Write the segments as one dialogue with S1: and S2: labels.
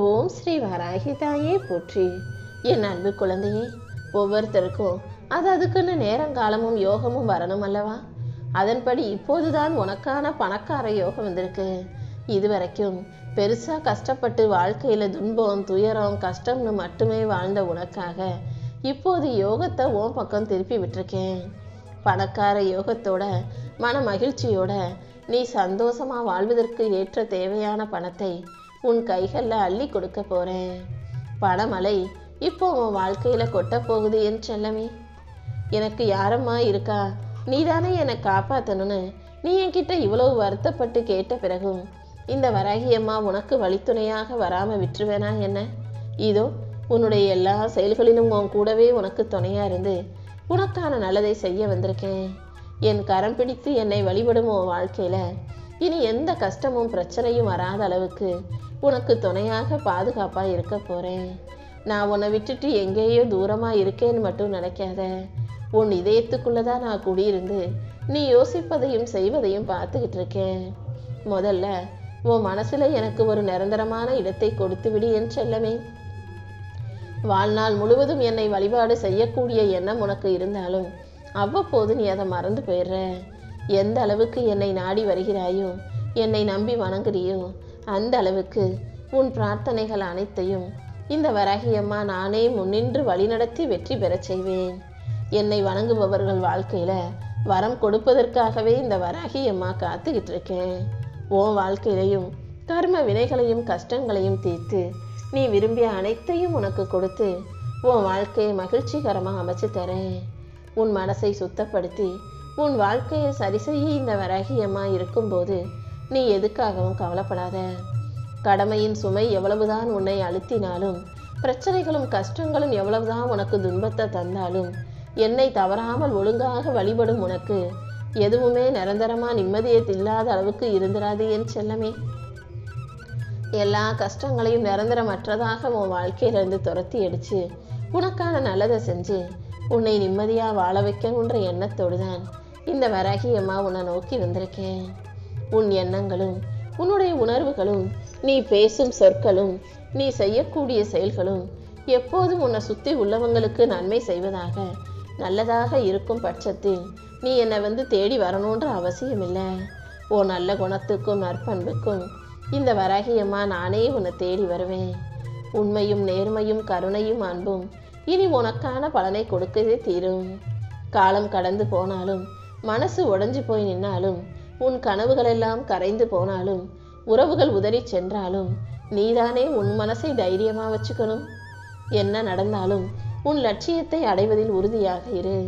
S1: ஓம் ஸ்ரீ வராகி தாயே போற்றி. என் அன்பு குழந்தையே, ஒவ்வொருத்தருக்கும் அதுக்குன்னு நேரங்காலமும் யோகமும் வரணும் அல்லவா? அதன்படி இப்போதுதான் உனக்கான பணக்கார யோகம் வந்திருக்கு. இதுவரைக்கும் பெருசா கஷ்டப்பட்டு வாழ்க்கையில துன்பம், துயரம், கஷ்டம்னு மட்டுமே வாழ்ந்த உனக்காக இப்போது யோகத்தை உன் பக்கம் திருப்பி விட்டுருக்கேன். பணக்கார யோகத்தோட மன மகிழ்ச்சியோட நீ சந்தோஷமா வாழ்வதற்கு ஏற்ற தேவையான பணத்தை உன் கைகளில் அள்ளி கொடுக்க போறேன். பணமழை இப்போ உன் வாழ்க்கையில கொட்ட போகுது என் செல்லமே. எனக்கு யாரம்மா இருக்கா, நீ தானே என்னை காப்பாற்றணும்னு நீ என்கிட்ட இவ்வளவு வருத்தப்பட்டு கேட்ட பிறகும் இந்த வராகியம்மா உனக்கு வழித்துணையாக வராம விட்டுருவேனா என்ன? இதோ உன்னுடைய எல்லா செயல்களிலும் உன் கூடவே உனக்கு துணையா இருந்து உனக்கான நல்லதை செய்ய வந்திருக்கேன். என் கரம் பிடித்து என்னை வழிபடும் உன் வாழ்க்கையில இனி எந்த கஷ்டமும் பிரச்சனையும் வராத அளவுக்கு உனக்கு துணையாக பாதுகாப்பா இருக்க போறேன். நான் உன்னை விட்டுட்டு எங்கேயோ தூரமா இருக்கேன்னு மட்டும் நினைக்காத. உன் இதயத்துக்குள்ளதான் நான் குடியிருந்து நீ யோசிப்பதையும் செய்வதையும் பார்த்துக்கிட்டு இருக்கேன். முதல்ல உன் மனசுல எனக்கு ஒரு நிரந்தரமான இடத்தை கொடுத்து விடு என் செல்லமே. வாழ்நாள் முழுவதும் என்னை வழிபாடு செய்யக்கூடிய எண்ணம் உனக்கு இருந்தாலும் அவ்வப்போது நீ அதை மறந்து போயிடுற. எந்த அளவுக்கு என்னை நாடி வருகிறாயோ, என்னை நம்பி வணங்குறியோ, அந்த அளவுக்கு உன் பிரார்த்தனைகள் அனைத்தையும் இந்த வராகியம்மா நானே முன்னின்று வழிநடத்தி வெற்றி பெறச் செய்வேன். என்னை வணங்குபவர்கள் வாழ்க்கையில வரம் கொடுப்பதற்காகவே இந்த வராகியம்மா காத்துக்கிட்டு இருக்கேன். உன் வாழ்க்கையிலையும் கர்ம வினைகளையும் கஷ்டங்களையும் தீர்த்து நீ விரும்பிய அனைத்தையும் உனக்கு கொடுத்து உன் வாழ்க்கையை மகிழ்ச்சிகரமாக அமைச்சு தரேன். உன் மனசை சுத்தப்படுத்தி உன் வாழ்க்கையை சரி செய்ய இந்த வராகியம்மா இருக்கும்போது நீ எதுக்காகவும் கவலைப்படாத. கடமையின் சுமை எவ்வளவுதான் உன்னை அழுத்தினாலும், பிரச்சனைகளும் கஷ்டங்களும் எவ்வளவுதான் உனக்கு துன்பத்தை தந்தாலும், என்னை தவறாமல் ஒழுங்காக வழிபடும் உனக்கு எதுவுமே நிரந்தரமா நிம்மதியை இல்லாத அளவுக்கு இருந்திராது என் செல்லமே. எல்லா கஷ்டங்களையும் நிரந்தரமற்றதாக உன் வாழ்க்கையிலிருந்து துரத்தி அடிச்சு உனக்கான நல்லதை செஞ்சு உன்னை நிம்மதியா வாழ வைக்கணுன்ற எண்ணத்தோடு தான் இந்த வராகியம்மா உன்னை நோக்கி வந்திருக்கேன். உன் எண்ணங்களும் உன்னுடைய உணர்வுகளும் நீ பேசும் சொற்களும் நீ செய்யக்கூடிய செயல்களும் எப்போதும் உன்னை சுற்றி உள்ளவங்களுக்கு நன்மை செய்வதாக நல்லதாக இருக்கும் பட்சத்தில் நீ என்னை தேடி வரணுன்ற அவசியம் இல்லை. ஓ நல்ல குணத்துக்கும் நற்பண்புக்கும் இந்த வராகியம்மா நானே உன்னை தேடி வருவேன். உண்மையும் நேர்மையும் கருணையும் அன்பும் இனி உனக்கான பலனை கொடுக்கவே தீரும். காலம் கடந்து போனாலும், மனசு உடைஞ்சு போய் நின்னாலும், உன் கனவுகளெல்லாம் கரைந்து போனாலும், உறவுகள் உதறி சென்றாலும் நீதானே உன் மனசை தைரியமா வச்சுக்கணும். என்ன நடந்தாலும் உன் லட்சியத்தை அடைவதில் உறுதியாக இரு.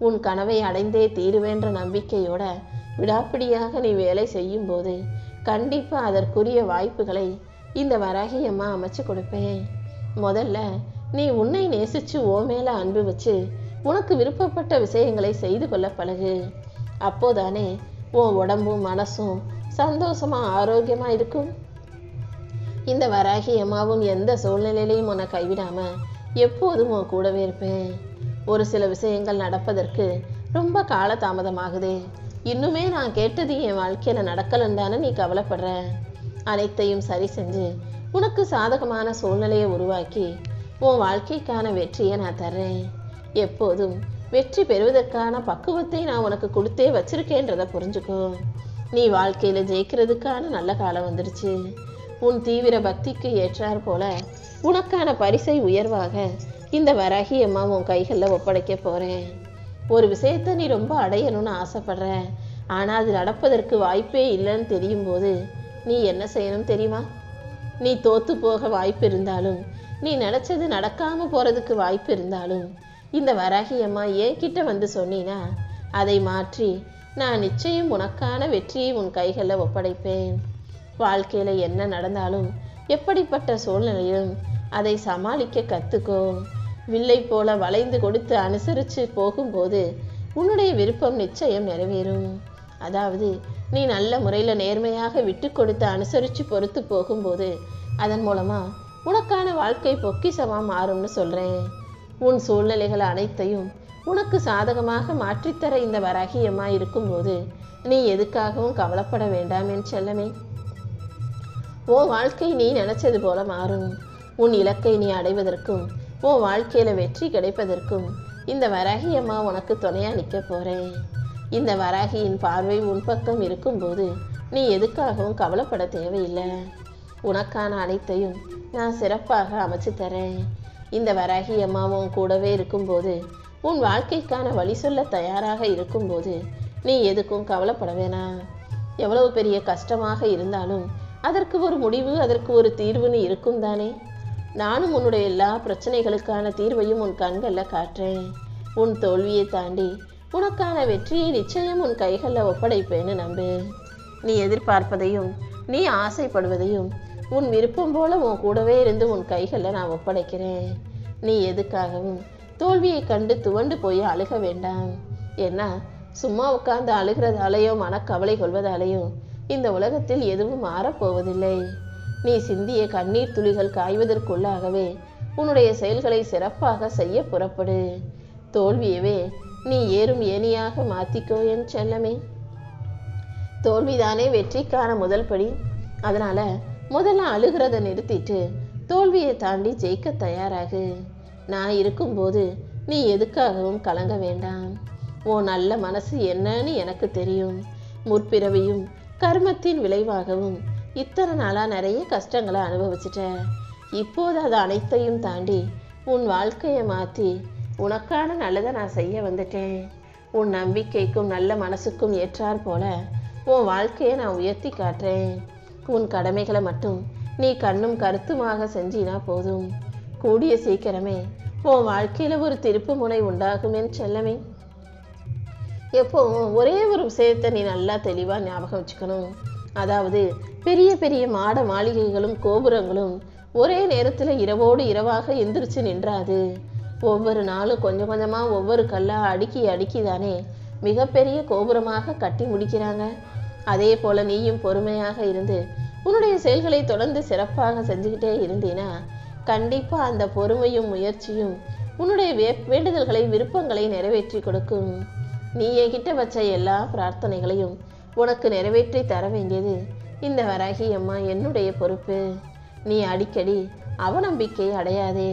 S1: உன் கனவை அடைந்தே தீருவேன்ற நம்பிக்கையோட விடாப்பிடியாக நீ வேலை செய்யும் போது கண்டிப்பா அதற்குரிய வாய்ப்புகளை இந்த வராகியம்மா அமைச்சு கொடுப்பேன். முதல்ல நீ உன்னை நேசிச்சு ஓ மேல அன்பு வச்சு உனக்கு விருப்பப்பட்ட விஷயங்களை செய்து கொள்ள பழகு. அப்போதானே உன் உடம்பும் மனசும் சந்தோஷமா ஆரோக்கியமா இருக்கும். இந்த வராகியம்மாவும் எந்த சூழ்நிலையிலையும் உன்னை கைவிடாம எப்போதும் உன் கூடவே இருப்பேன். ஒரு சில விஷயங்கள் நடப்பதற்கு ரொம்ப காலதாமதமாகுதே, இன்னுமே நான் கேட்டது என் வாழ்க்கையில நடக்கலன்னு தானே நீ கவலைப்படுற. அனைத்தையும் சரி செஞ்சு உனக்கு சாதகமான சூழ்நிலையை உருவாக்கி உன் வாழ்க்கைக்கான வெற்றியை நான் தர்றேன். எப்போதும் வெற்றி பெறுவதற்கான பக்குவத்தை நான் உனக்கு கொடுத்தே வச்சிருக்கேன்றதை புரிஞ்சுக்கோ. நீ வாழ்க்கையில ஜெயிக்கிறதுக்கான நல்ல காலம் வந்துடுச்சு. உன் தீவிர பக்திக்கு ஏற்றார் போல உனக்கான பரிசை உயர்வாக இந்த வராகியம்மா உன் கைகளில் ஒப்படைக்க போறேன். ஒரு விஷயத்தை நீ ரொம்ப அடையணும்னு ஆசைப்படுற, ஆனா அது நடப்பதற்கு வாய்ப்பே இல்லைன்னு தெரியும் போது நீ என்ன செய்யணும் தெரியுமா? நீ தோத்து போக வாய்ப்பு இருந்தாலும், நீ நினைச்சது நடக்காம போறதுக்கு வாய்ப்பு இருந்தாலும், இந்த வராகியம்மா என்கிட்ட சொன்னீனா அதை மாற்றி நான் நிச்சயம் உனக்கான வெற்றியை உன் கைகளில் ஒப்படைப்பேன். வாழ்க்கையில என்ன நடந்தாலும், எப்படிப்பட்ட சூழ்நிலையிலும் அதை சமாளிக்க கத்துக்கோ. வில்லை போல வளைந்து கொடுத்து அனுசரித்து போகும்போது உன்னுடைய விருப்பம் நிச்சயம் நிறைவேறும். அதாவது நீ நல்ல முறையில் நேர்மையாக விட்டு கொடுத்து அனுசரித்து பொறுத்து போகும்போது அதன் மூலமா உனக்கான வாழ்க்கை பொக்கிஷமா மாறும்னு சொல்றேன். உன் சூழ்நிலைகள் அனைத்தையும் உனக்கு சாதகமாக மாற்றித்தர இந்த வராகியம்மா இருக்கும்போது நீ எதுக்காகவும் கவலைப்பட வேண்டாம் என் செல்லமே. உன் வாழ்க்கை நீ நினைச்சது போல மாறும். உன் இலக்கை நீ அடைவதற்கும் உன் வாழ்க்கையில வெற்றி கிடைப்பதற்கும் இந்த வராகி அம்மா உனக்கு துணையா நிற்க போறேன். இந்த வராகியின் பார்வை உன் பக்கம் இருக்கும்போது நீ எதுக்காகவும் கவலைப்பட தேவையில்லை. உனக்கான அனைத்தையும் நான் சிறப்பாக அமைச்சு தரேன். இந்த வராகி அம்மாவும் கூடவே இருக்கும்போது, உன் வாழ்க்கைக்கான வழி சொல்ல தயாராக இருக்கும்போது நீ எதுக்கும் கவலைப்பட வேணாம். எவ்வளவு பெரிய கஷ்டமாக இருந்தாலும் அதற்கு ஒரு முடிவு, அதற்கு ஒரு தீர்வுன்னு இருக்கும் தானே. நானும் உன்னுடைய எல்லா பிரச்சனைகளுக்கான தீர்வையும் உன் கண்களில் காட்டுறேன். உன் தோல்வியை தாண்டி உனக்கான வெற்றியை நிச்சயம் உன் கைகளில் ஒப்படைப்பேன்னு நம்பு. நீ எதிர்பார்ப்பதையும் நீ ஆசைப்படுவதையும் உன் விருப்பம் போல உன் கூடவே இருந்து உன் கைகளில் நான் ஒப்படைக்கிறேன். நீ எதுக்காகவும் தோல்வியை கண்டு துவண்டு போய் அழுக வேண்டாம். ஏன்னா சும்மா உட்கார்ந்து அழுகிறதாலேயோ மனக்கவலை கொள்வதாலேயோ இந்த உலகத்தில் எதுவும் மாறப்போவதில்லை. நீ சிந்திய கண்ணீர் துளிகள் காய்வதற்குள்ளாகவே உன்னுடைய செயல்களை சிறப்பாக செய்ய புறப்படு. தோல்வியவே நீ ஏறும் ஏணியாக மாத்திக்கோ என் செல்லமே. தோல்விதானே வெற்றிக்கான முதல் படி. அதனால முதல்ல அழுகிறத நிறுத்திட்டு தோல்வியை தாண்டி ஜெயிக்க தயாராகு. நான் இருக்கும்போது நீ எதுக்காகவும் கலங்க வேண்டாம். உன் நல்ல மனசு என்னன்னு எனக்கு தெரியும். முற்பிறவியும் கர்மத்தின் விளைவாகவும் இத்தனை நாளா நிறைய கஷ்டங்களை அனுபவிச்சிட்ட. இப்போது அது அனைத்தையும் தாண்டி உன் வாழ்க்கையை மாற்றி உனக்கான நல்லதை நான் செய்ய வந்துட்டேன். உன் நம்பிக்கைக்கும் நல்ல மனசுக்கும் ஏற்றார் போல உன் வாழ்க்கையை நான் உயர்த்தி காட்டுறேன். உன் கடமைகளை மட்டும் நீ கண்ணும் கருத்துமாக செஞ்சினா போதும். கூடிய சீக்கிரமே உன் வாழ்க்கையில ஒரு திருப்பு முனை உண்டாகும் என் செல்லமே. எப்போவும் ஒரே ஒரு விஷயத்தை நீ நல்லா தெளிவா ஞாபகம் வச்சுக்கணும். அதாவது பெரிய பெரிய மாட மாளிகைகளும் கோபுரங்களும் ஒரே நேரத்துல இரவோடு இரவாக எந்திரிச்சு நின்றாது. ஒவ்வொரு நாளும் கொஞ்சம் கொஞ்சமா ஒவ்வொரு கல்லா அடுக்கி அடுக்கி தானே மிகப்பெரிய கோபுரமாக கட்டி முடிக்கிறாங்க. அதே போல நீயும் பொறுமையாக இருந்து உன்னுடைய செயல்களை தொடர்ந்து சிறப்பாக செஞ்சுக்கிட்டே இருந்தீனா கண்டிப்பா அந்த பொறுமையும் முயற்சியும் உன்னுடைய வேண்டுதல்களை விருப்பங்களை நிறைவேற்றி கொடுக்கும். நீ என்கிட்ட வச்ச எல்லா பிரார்த்தனைகளையும் உனக்கு நிறைவேற்றி தர வேண்டியது இந்த வராகி அம்மா என்னுடைய பொறுப்பு. நீ அடிக்கடி அவநம்பிக்கை அடையாதே.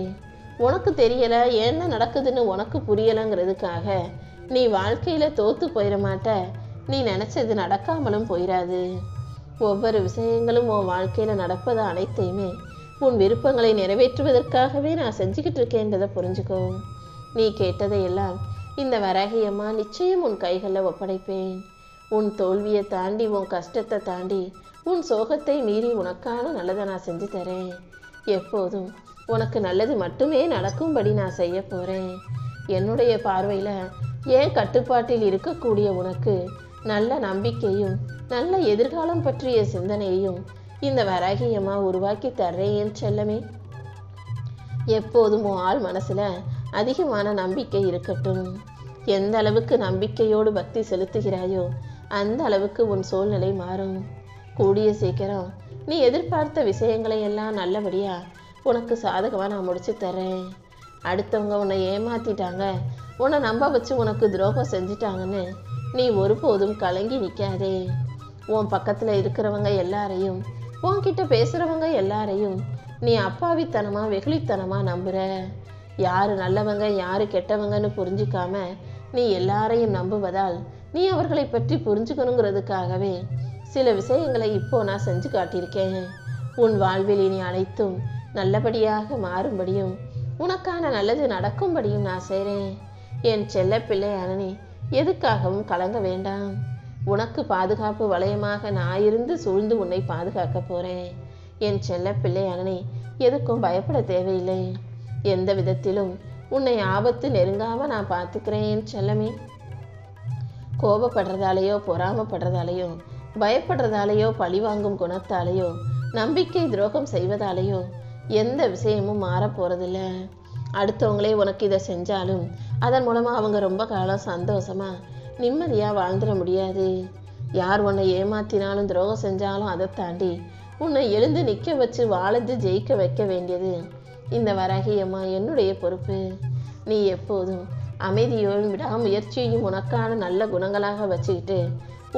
S1: உனக்கு தெரியல என்ன நடக்குதுன்னு உனக்கு புரியலைங்கிறதுக்காக நீ வாழ்க்கையில தோத்து போயிட மாட்ட. நீ நினைச்சது நடக்காமலும் போயிடாது. ஒவ்வொரு விஷயங்களும் உன் வாழ்க்கையில நடப்பது அனைத்தையுமே உன் விருப்பங்களை நிறைவேற்றுவதற்காகவே நான் செஞ்சுக்கிட்டு இருக்கேன்றதை புரிஞ்சுக்கோ. நீ கேட்டதையெல்லாம் இந்த வராகி அம்மா நிச்சயம் உன் கைகளில் ஒப்படைப்பேன். உன் தோல்வியை தாண்டி உன் கஷ்டத்தை தாண்டி உன் சோகத்தை மீறி உனக்கான நல்லதை நான் செஞ்சு தரேன். எப்போதும் உனக்கு நல்லது மட்டுமே நடக்கும்படி நான் செய்ய போறேன். என்னுடைய பார்வையில ஏன் கட்டுப்பாட்டில் இருக்கக்கூடிய உனக்கு நல்ல நம்பிக்கையும் நல்ல எதிர்காலம் பற்றிய சிந்தனையையும் இந்த வராகி அம்மா உருவாக்கி தர்றேன் என் செல்லமே. எப்போதும் உன் ஆள் மனசுல அதிகமான நம்பிக்கை இருக்கட்டும். எந்த அளவுக்கு நம்பிக்கையோடு பக்தி செலுத்துகிறாயோ அந்த அளவுக்கு உன் சூழ்நிலை மாறும். கூடிய சீக்கிரம் நீ எதிர்பார்த்த விஷயங்களை எல்லாம் நல்லபடியா உனக்கு சாதகமாக நான் முடிச்சு தரேன். அடுத்தவங்க உன்னை ஏமாத்திட்டாங்க, உன்னை நம்ப வச்சு உனக்கு துரோகம் செஞ்சிட்டாங்கன்னு நீ ஒருபோதும் கலங்கி நிற்காதே. உன் பக்கத்தில் இருக்கிறவங்க எல்லாரையும் உன்கிட்ட பேசுகிறவங்க எல்லாரையும் நீ அப்பாவித்தனமா வெகுளித்தனமா நம்புற. யாரு நல்லவங்க யாரு கெட்டவங்கன்னு புரிஞ்சுக்காம நீ எல்லாரையும் நம்புவதால் நீ அவர்களை பற்றி புரிஞ்சுக்கணுங்கிறதுக்காகவே சில விஷயங்களை இப்போ நான் செஞ்சு காட்டியிருக்கேன். உன் வாழ்வில் இனி அனைத்தும் நல்லபடியாக மாறும்படியும் உனக்கான நல்லது நடக்கும்படியும் நான் செய்கிறேன். என் செல்ல பிள்ளையான நீ எதுக்காகவும் கலங்க வேண்டாம். உனக்கு பாதுகாப்பு வளையமாக நான் இருந்து சூழ்ந்து உன்னை பாதுகாக்க போறேன். என் செல்ல பிள்ளையான நீ எதுக்கும் பயப்பட தேவையில்லை. எந்த விதத்திலும் உன்னை ஆபத்து நெருங்காம நான் பார்த்துக்கிறேன் என் செல்லமே. கோபப்படுறதாலேயோ பொறாமப்படுறதாலேயோ பயப்படுறதாலேயோ பழிவாங்கும் குணத்தாலேயோ நம்பிக்கை துரோகம் செய்வதாலேயோ எந்த விஷயமும் மாற போறதில்ல. அடுத்தவங்களே உனக்கு இதை செஞ்சாலும் அதன் மூலமா அவங்க ரொம்ப காலம் சந்தோஷமா நிம்மதியா வாழ்ந்துட முடியாது. யார் உன்னை ஏமாத்தினாலும் துரோகம் செஞ்சாலும் அதை தாண்டி உன்னை எழுந்து நிற்க வச்சு வாழ்ந்து ஜெயிக்க வைக்க வேண்டியது இந்த வராகி அம்மா என்னுடைய பொறுப்பு. நீ எப்போதும் அமைதியோடும் விடாமுயற்சியையும் உனக்கான நல்ல குணங்களாக வச்சுக்கிட்டு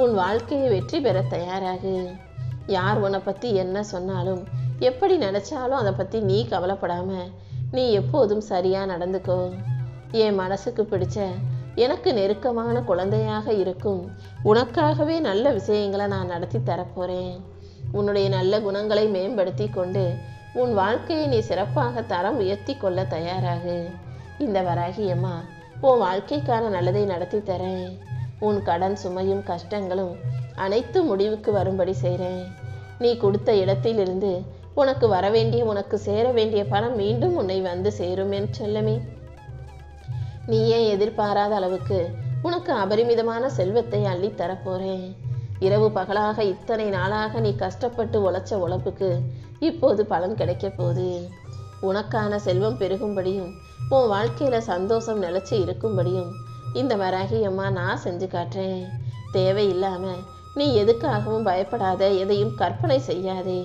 S1: உன் வாழ்க்கையை வெற்றி பெற தயாராகு. யார் உன்னை பற்றி என்ன சொன்னாலும் எப்படி நினச்சாலும் அதை பற்றி நீ கவலைப்படாம நீ எப்போதும் சரியாக நடந்துக்கோ. என் மனசுக்கு பிடிச்ச எனக்கு நெருக்கமான குழந்தையாக இருக்கும் உனக்காகவே நல்ல விஷயங்களை நான் நடத்தி தரப்போகிறேன். உன்னுடைய நல்ல குணங்களை மேம்படுத்தி கொண்டு உன் வாழ்க்கையை நீ சிறப்பாக தரம் உயர்த்தி கொள்ள தயாராகு. இந்த வராகி அம்மா உன் வாழ்க்கைக்கான நல்லதை நடத்தி தரேன். உன் கடன் சுமையும் கஷ்டங்களும் அனைத்து முடிவுக்கு வரும்படி செய்கிறேன். நீ கொடுத்த இடத்திலிருந்து உனக்கு வரவேண்டிய உனக்கு சேர வேண்டிய பணம் மீண்டும் உன்னை வந்து சேரும் என் செல்லமே. நீயே எதிர்பாராத அளவுக்கு உனக்கு அபரிமிதமான செல்வத்தை அள்ளி தரப்போறேன். இரவு பகலாக இத்தனை நாளாக நீ கஷ்டப்பட்டு உழைச்ச உழைப்புக்கு இப்போது பலன் கிடைக்க போகுது. உனக்கான செல்வம் பெருகும்படியும் உன் வாழ்க்கையில சந்தோஷம் நிலைச்சு இருக்கும்படியும் இந்த வராகி அம்மா நான் செஞ்சு காட்டுறேன். தேவையில்லாம நீ எதுக்காகவும் பயப்படாத, எதையும் கற்பனை செய்யாதே.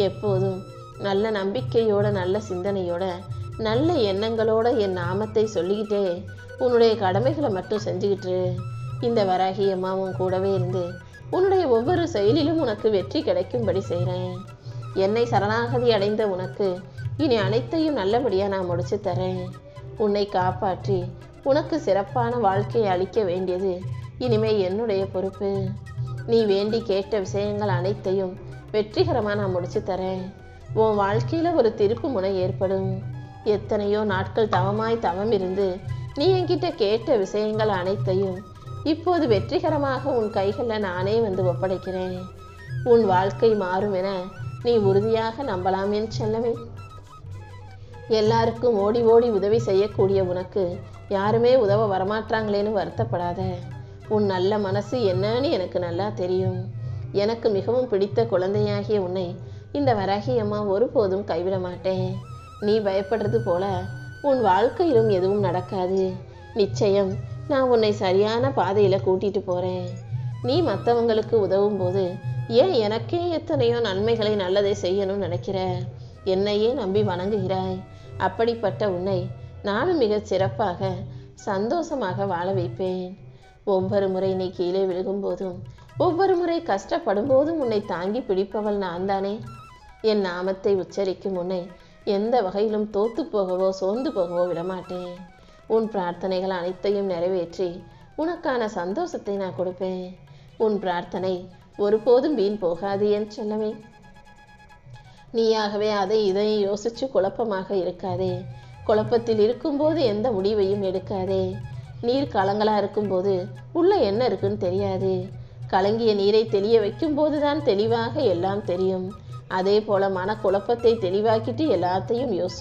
S1: எப்போதும் நல்ல நம்பிக்கையோட நல்ல சிந்தனையோட நல்ல எண்ணங்களோட என் நாமத்தை சொல்லிக்கிட்டே உன்னுடைய கடமைகளை மட்டும் செஞ்சுக்கிட்டு இந்த வராகி அம்மா உன் கூடவே இருந்து உன்னுடைய ஒவ்வொரு செயலிலும் உனக்கு வெற்றி கிடைக்கும்படி செய்கிறேன். என்னை சரணாகதி அடைந்த உனக்கு இனி அனைத்தையும் நல்லபடியாக நான் முடிச்சு தரேன். உன்னை காப்பாற்றி உனக்கு சிறப்பான வாழ்க்கையை அளிக்க வேண்டியது இனிமே என்னுடைய பொறுப்பு. நீ வேண்டி கேட்ட விஷயங்கள் அனைத்தையும் வெற்றிகரமாக நான் முடிச்சு தரேன். உன் வாழ்க்கையில் ஒரு திருப்பு முனை ஏற்படும். எத்தனையோ நாட்கள் தவம் இருந்து நீ என்கிட்ட கேட்ட விஷயங்கள் அனைத்தையும் இப்போது வெற்றிகரமாக உன் கைகளில் நானே வந்து ஒப்படைக்கிறேன். உன் வாழ்க்கை மாறும் என நீ உறுதியாக நம்பலாம் என் செல்லமே. எல்லாருக்கும் ஓடி ஓடி உதவி செய்யக்கூடிய உனக்கு யாருமே உதவ வரமாட்டாங்களேன்னு வருத்தப்படாத. உன் நல்ல மனசு என்னன்னு எனக்கு நல்லா தெரியும். எனக்கு மிகவும் பிடித்த குழந்தையாகிய உன்னை இந்த வராகி அம்மா ஒருபோதும் கைவிட மாட்டேன். நீ பயப்படுறது போல உன் வாழ்க்கையிலும் எதுவும் நடக்காது. நிச்சயம் நான் உன்னை சரியான பாதையில் கூட்டிட்டு போகிறேன். நீ மற்றவங்களுக்கு உதவும் போது ஏன் எனக்கே எத்தனையோ நன்மைகளை நல்லதை செய்யணும்னு நினைக்கிற? என்னையே நம்பி வணங்குகிறாய். அப்படிப்பட்ட உன்னை நானும் மிக சிறப்பாக சந்தோஷமாக வாழ வைப்பேன். ஒவ்வொரு முறை நீ கீழே விழுகும்போதும் ஒவ்வொரு முறை கஷ்டப்படும் போதும் உன்னை தாங்கி பிடிப்பவள் நான் தானே. என் நாமத்தை உச்சரிக்கும் உன்னை எந்த வகையிலும் தோத்து போகவோ சோர்ந்து போகவோ விடமாட்டேன். உன் பிரார்த்தனைகள் அனைத்தையும் நிறைவேற்றி உனக்கான சந்தோஷத்தை நான் கொடுப்பேன். உன் பிரார்த்தனை ஒருபோதும் வீண் போகாது என் செல்லமே. நீயாகவே அதை இதை யோசிச்சு குழப்பமாக இருக்காதே. குழப்பத்தில் இருக்கும்போது எந்த முடிவையும் எடுக்காதே. நீர் கலங்களாக இருக்கும்போது உள்ள என்ன இருக்குன்னு தெரியாது. கலங்கிய நீரை தெளிய வைக்கும் போதுதான் தெளிவாக எல்லாம் தெரியும். அதே போல மன குழப்பத்தை தெளிவாக்கிட்டு எல்லாத்தையும்